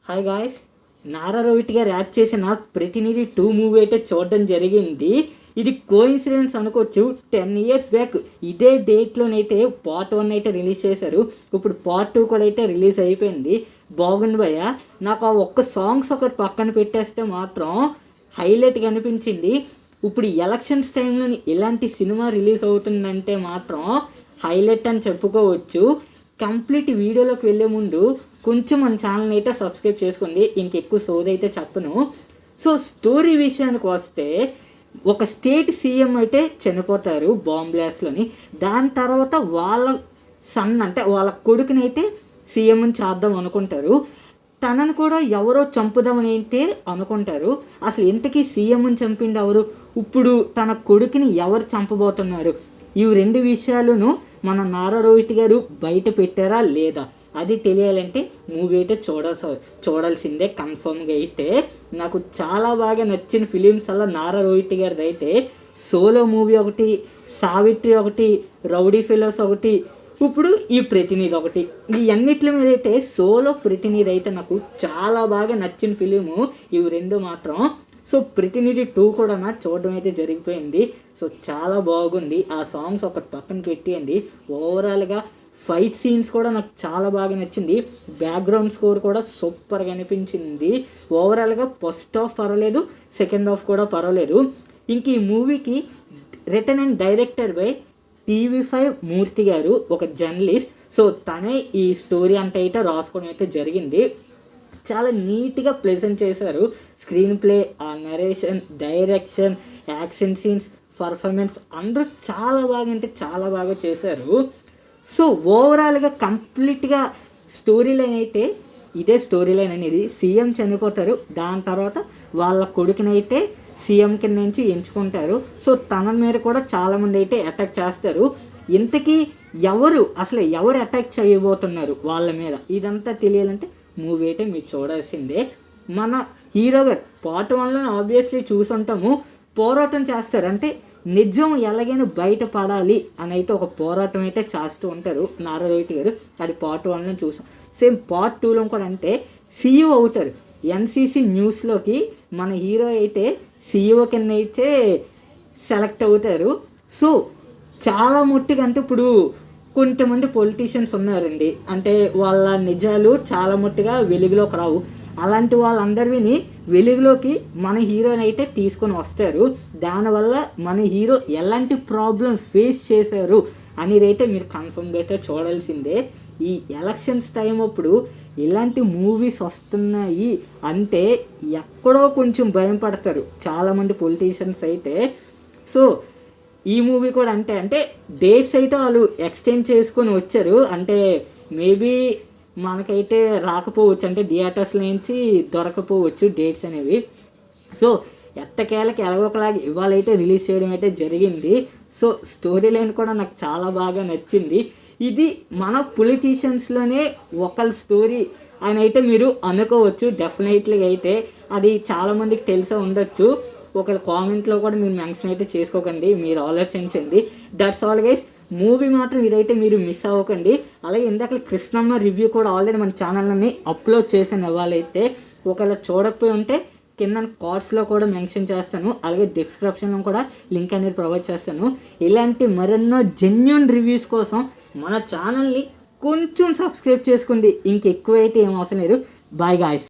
Hi guys, Nara Rohit గారు act చేసిన ప్రతినిధి 2 మూవీ అయితే చూడడం జరిగింది. ఇది కోఇన్సిడెన్స్ అనుకోవచ్చు. 10 years బ్యాక్ ఇదే డేట్లోనైతే పార్ట్ 1 అయితే రిలీజ్ చేశారు. ఇప్పుడు పార్ట్ 2 కూడా అయితే రిలీజ్ అయిపోయింది. బాగుంది భయ్య. నాకు ఆ ఒక్క సాంగ్స్ ఒకటి పక్కన పెట్టేస్తే మాత్రం హైలైట్గా అనిపించింది. ఇప్పుడు ఎలక్షన్స్ టైంలో ఇలాంటి సినిమా రిలీజ్ అవుతుందంటే మాత్రం హైలైట్ అని చెప్పుకోవచ్చు. కంప్లీట్ వీడియోలోకి వెళ్ళే ముందు కొంచెం మన ఛానల్ని అయితే సబ్స్క్రైబ్ చేసుకోండి. ఇంకెక్కువ సోది అయితే చెప్పను. సో స్టోరీ విషయానికి వస్తే ఒక స్టేట్ సీఎం అయితే చనిపోతారు బాంబ్ బ్లాస్ట్లోని. దాని తర్వాత వాళ్ళ సన్ అంటే వాళ్ళ కొడుకుని అయితే సీఎంని చేద్దాం అనుకుంటారు. తనను కూడా ఎవరో చంపుదామని అయితే అనుకుంటారు. అసలు ఇంతకీ సీఎంని చంపింది ఎవరు? ఇప్పుడు తన కొడుకుని ఎవరు చంపబోతున్నారు? ఇవి 2 విషయాలను మన నారా రోహిత్ గారు బయట పెట్టారా లేదా అది తెలియాలంటే మూవీ అయితే చూడాల్సిందే కన్ఫర్మ్గా. అయితే నాకు చాలా బాగా నచ్చిన ఫిలిమ్స్ అలా నారా రోహిత్ గారిది అయితే సోలో మూవీ ఒకటి, సావిత్రి ఒకటి, రౌడీ ఫెలోస్ ఒకటి, ఇప్పుడు ఈ ప్రతినిధి ఒకటి. ఈ అన్నిటి మీద అయితే సోలో ప్రతినిధి అయితే నాకు చాలా బాగా నచ్చిన ఫిలిము ఇవి 2 మాత్రం. సో ప్రతినిధి 2 కూడా నాకు చూడడం అయితే జరిగిపోయింది. సో చాలా బాగుంది. ఆ సాంగ్స్ ఒకటి పక్కన పెట్టేయండి. ఓవరాల్గా ఫైట్ సీన్స్ కూడా నాకు చాలా బాగా నచ్చింది. బ్యాక్గ్రౌండ్ స్కోర్ కూడా సూపర్గా అనిపించింది. ఓవరాల్గా ఫస్ట్ హాఫ్ పర్వాలేదు, సెకండ్ హాఫ్ కూడా పర్వాలేదు. ఇంక ఈ మూవీకి return and director by TV5 మూర్తి గారు, ఒక జర్నలిస్ట్. సో తనే ఈ స్టోరీ అంటే అయితే రాసుకోవడం అయితే జరిగింది. చాలా నీట్గా ప్రెజెంట్ చేశారు. స్క్రీన్ ప్లే, ఆ narration, direction, action scenes, performance అందరూ చాలా బాగా అంటే చాలా బాగా చేశారు. సో ఓవరాల్గా కంప్లీట్గా స్టోరీ లైన్ అయితే ఇదే స్టోరీ లైన్ అనేది. సీఎం చనిపోతారు, దాని తర్వాత వాళ్ళ కొడుకునైతే సీఎం కింద నుంచి ఎంచుకుంటారు. సో తన మీద కూడా చాలామంది అయితే అటాక్ చేస్తారు. ఇంతకీ ఎవరు అటాక్ చేయబోతున్నారు వాళ్ళ మీద ఇదంతా తెలియాలంటే మూవీ అయితే మీరు చూడాల్సిందే. మన హీరోగా పార్ట్ 1లో ఆబ్వియస్లీ చూసుంటాము. పోరాటం చేస్తారు, అంటే నిజం ఎలాగైనా బయటపడాలి అని అయితే ఒక పోరాటం అయితే చేస్తూ ఉంటారు నారా రోహిత్ గారు. అది పార్ట్ 1లో చూసాం. సేమ్ పార్ట్ 2లో కూడా అంటే CEO అవుతారు. NCC న్యూస్లోకి మన హీరో అయితే CEO కింద అయితే సెలెక్ట్ అవుతారు. సో చాలా ముట్టిగా అంటే ఇప్పుడు కొంతమంది పొలిటీషియన్స్ ఉన్నారండి, అంటే వాళ్ళ నిజాలు చాలా ముట్టిగా వెలుగులోకి రావు. అలాంటి వాళ్ళందరినీ వెలుగులోకి మన హీరోని అయితే తీసుకొని వస్తారు. దానివల్ల మన హీరో ఎలాంటి ప్రాబ్లమ్స్ ఫేస్ చేశారు అనేది అయితే మీరు కన్ఫర్మ్గా అయితే చూడాల్సిందే. ఈ ఎలక్షన్స్ టైం అప్పుడు ఇలాంటి మూవీస్ వస్తున్నాయి అంటే ఎక్కడో కొంచెం భయం పడతారు చాలామంది పొలిటీషియన్స్ అయితే. సో ఈ మూవీ కూడా అంటే డేట్స్ అయితే వాళ్ళు ఎక్స్టెండ్ చేసుకొని వచ్చారు. అంటే మేబీ మనకైతే రాకపోవచ్చు, అంటే థియేటర్స్ నుంచి దొరకపోవచ్చు డేట్స్ అనేవి. సో ఎట్టకేళ్ళకి ఎలాగోకలాగా ఇవాళైతే రిలీజ్ చేయడం అయితే జరిగింది. సో స్టోరీ లైన్ కూడా నాకు చాలా బాగా నచ్చింది. ఇది మన పొలిటీషియన్స్లోనే ఒకళ్ళ స్టోరీ అని అయితే మీరు అనుకోవచ్చు. డెఫినెట్లీగా అయితే అది చాలామందికి తెలిసే ఉండొచ్చు. ఒక కామెంట్లో కూడా మీరు మెన్షన్ అయితే చేసుకోకండి, మీరు ఆలోచించండి. That's all guys. మూవీ మాత్రం ఇదైతే మీరు మిస్ అవ్వకండి. అలాగే ఇందాక కృష్ణమ్మ రివ్యూ కూడా ఆల్రెడీ మన ఛానల్ని అప్లోడ్ చేసిన వాళ్ళైతే ఒకవేళ చూడకపోయి ఉంటే కింద కార్డ్స్లో కూడా మెన్షన్ చేస్తాను. అలాగే డిస్క్రిప్షన్లో కూడా లింక్ అనేది ప్రొవైడ్ చేస్తాను. ఇలాంటి మరెన్నో జెన్యూన్ రివ్యూస్ కోసం మన ఛానల్ని కొంచెం సబ్స్క్రైబ్ చేసుకోండి. ఇంకెక్కువైతే ఏం అవసరం లేదు. Bye guys.